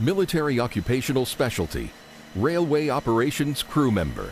Military Occupational Specialty, Railway Operations Crew Member.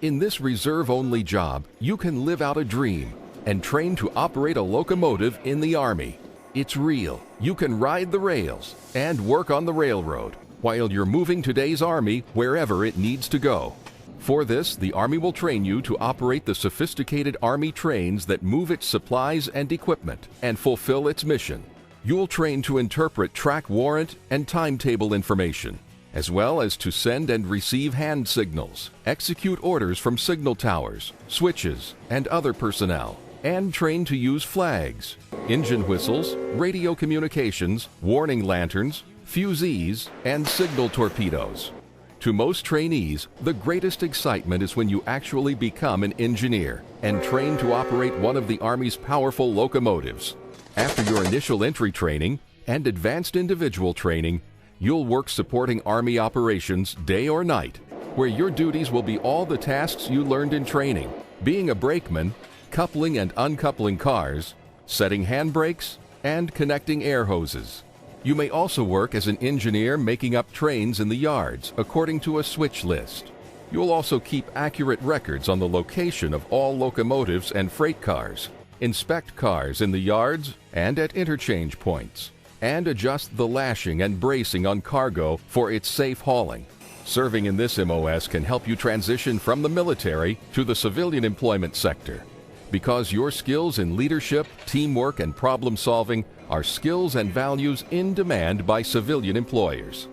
In this reserve-only job, you can live out a dream and train to operate a locomotive in the Army. It's real. You can ride the rails and work on the railroad while you're moving today's Army wherever it needs to go. For this, the Army will train you to operate the sophisticated Army trains that move its supplies and equipment and fulfill its mission. You'll train to interpret track warrant and timetable information, as well as to send and receive hand signals, execute orders from signal towers, switches, and other personnel, and train to use flags, engine whistles, radio communications, warning lanterns, fusees, and signal torpedoes. To most trainees, the greatest excitement is when you actually become an engineer and train to operate one of the Army's powerful locomotives. After your initial entry training and advanced individual training, you'll work supporting Army operations day or night, where your duties will be all the tasks you learned in training: being a brakeman, coupling and uncoupling cars, setting handbrakes, and connecting air hoses. You may also work as an engineer making up trains in the yards according to a switch list. You'll also keep accurate records on the location of all locomotives and freight cars, inspect cars in the yards and at interchange points, and adjust the lashing and bracing on cargo for its safe hauling. Serving in this MOS can help you transition from the military to the civilian employment sector, because your skills in leadership, teamwork, and problem solving are skills and values in demand by civilian employers.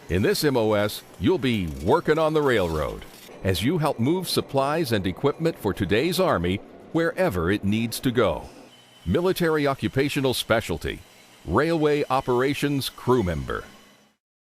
In this MOS, you'll be working on the railroad as you help move supplies and equipment for today's Army wherever it needs to go. Military Occupational Specialty, Railway Operations Crew Member.